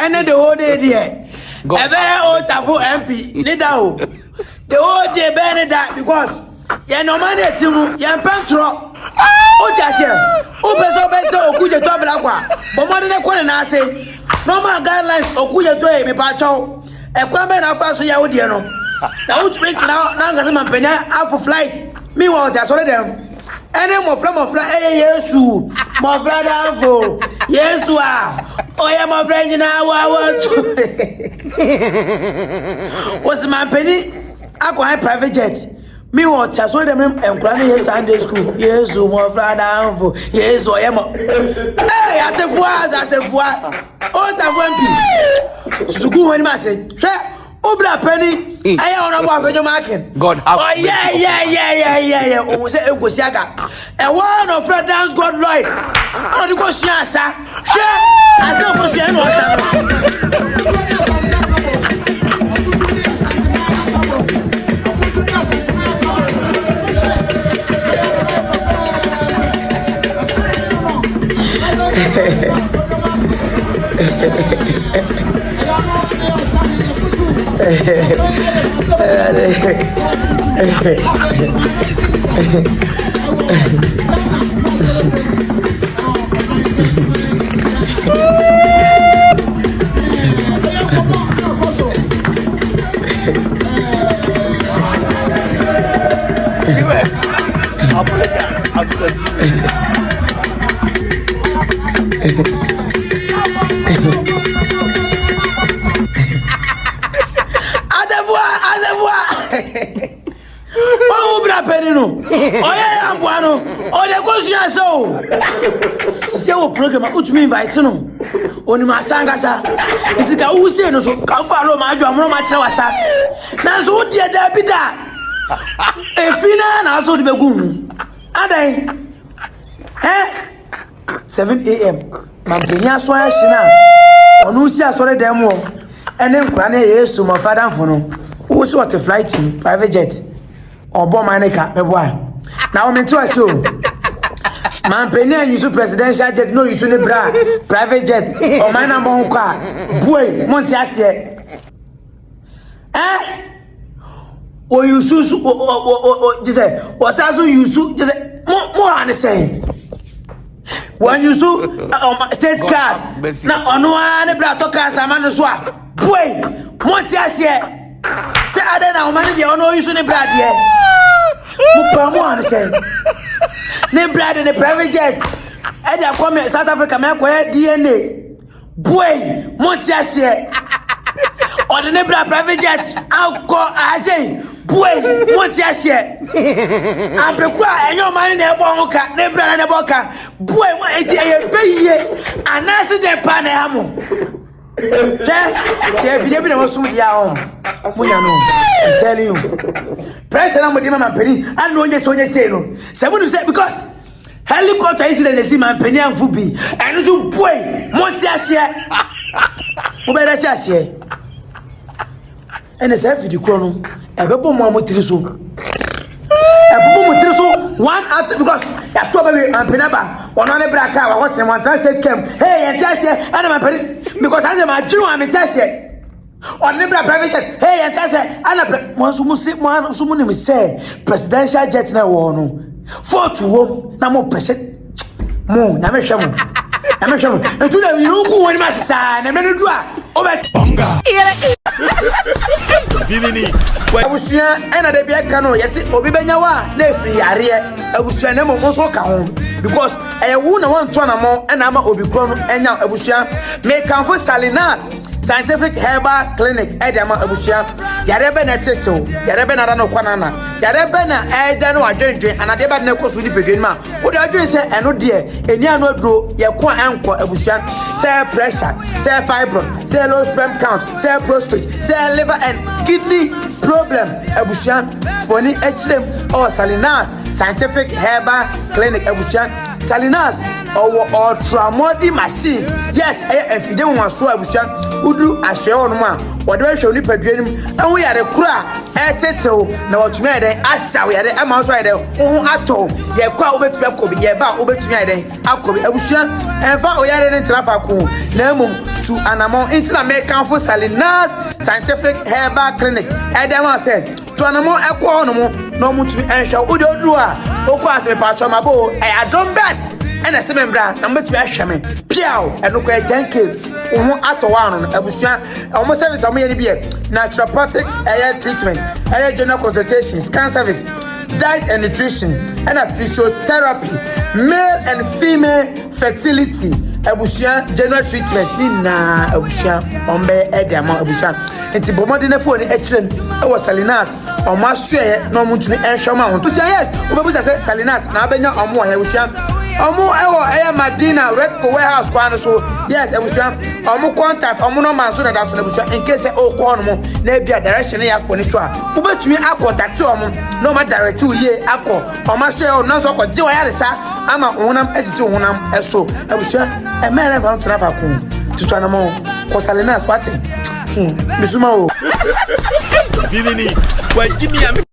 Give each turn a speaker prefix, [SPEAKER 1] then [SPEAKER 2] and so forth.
[SPEAKER 1] And then the whole day there. Ebe Tafo MP leader o. The whole day be that because you no man etimu, you pentro. O just here. O person better okuje to blakwa. But more than ko na say. Normal guidelines okuje to e be pa chow. E kwa be na fa so ya wodi no. Na what wait now na ngase man penya half flight. Me was just already them. Any more from Yesu. My brother for Yesu oh yeah my friend now I want to. Was my penny? I go have private jet. Me want to so them and planning Sunday school. Yesu my brother for Yesu I am. Hey at the voice as a voix. Oh that one people. Sugu when I say Obla penny, I don't know what you're marking. God, oh, yeah. Oh, say it was Yaga. And one of our dance God Lloyd. Oh, the question, sir. I still was saying, Oh, bra penino. Oh yeah, ambuano. Oh, the question so. Se o program utumi invite no. Oni masanga sa. Ntika wo se no so ka fa lo ma adwo amro ma kire wasa. Na so die da bida. Efina na so de begu. Adai. 7 a.m. Mampenya so ahina. Onu si asore dem wo. Ene nkura na Yesu mo father fo no. Wo so what flight team private jet. Obo manika meboa na o mento aso man penia use presidential jet no use ne bra private jet o man na mo kwa boy monti ase o use o just say use just more understand when use state cars na ono ane bra to cars amano so a boy monti ase say adena o man dey ono use ne bra dey Mupamu say ne brad in the private jets. And they come South Africa, me acquire DNA. Boy, Montias here. Or the nebra private jets. I'll call I say, boy, Montias here. I'm prepared, and your man in the boca, nebra and the boca. Boy, what is a baby? And I said, the panamo. Say if you never know some home. I'm telling you. Pressure on with him and penny. I know just what you say no. Someone say because helicopter incident they see man penny and fubi. And so boy, Montias here. Who better just here? And it's every chrono. A couple more motriso. A couple motriso. One after because you probably and penaba. One on the black car. What's the one translate came? Hey, and just here. And I'm a penny. Because I am a Jew, I'm a test here. On the private jet, hey, and test here. And once someone say presidential jet na one. 4 to 1. No more pressure. More, Namasham. And today you know who my son, and then you do over. I was here and at the back canoe. Yes, Obibenawa, ne free area. I was here never also come because I wouldn't want to more and I'm Obicron and now Abusia may come for Salinas Scientific Herbal Clinic, Edama Abusia, Yarabena Tito, Yarabena no Quanana, Yarabena Edano Adrenje, and Adeba Necos with the Pedrima. What are you say? And no dear, and ya no draw, ya qua anqua Abusia, say pressure, say fibro, say low sperm count, say prostate, say liver and kidney problem. Abusia, for any HM or Salinas Scientific Herbal Clinic, Abusia. Salinas or tramodi machines. Yes, if you don't want to udu ashe onuma whatever show ni padwem and we are the kura etetel na watumi eden asa we are the amanso eden ho ato ye kwa obetumi akobi ye ba obetumi eden akobi abusua enfa oyare ne trafa ko na mum to anamon intina make for Salinas scientific herbal clinic eden wa say to anamon ekwo hono mo no mutumi enhwa udodu a okwa ase pa choma bo I don best and a seven brand number 2 ashame piao and look at janke atowano abusua almost service amye be naturopathic air treatment air general consultation scan service diet and nutrition and a physiotherapy male and female fertility abusua general treatment nina abusua ombe edama abusua enti bomode na phone e kire e wo Salinas omasue no mutuni enhwama ho to say yes obebusa say Salinas na abenya omo he abusua omo ewo Madina Red Co warehouse kwan so yes abusua omo contact omo no man so na daso na abusua in case o ko no mo na bia direction ya phone so a ubetumi akontact omo no ma direct you ye akọ omo so e no so ko je wa yaresa ama honam asisi honam eso abusua e mele fa ntona fa ko tutu anamo ko Salinas party misuma o
[SPEAKER 2] binini wa jimi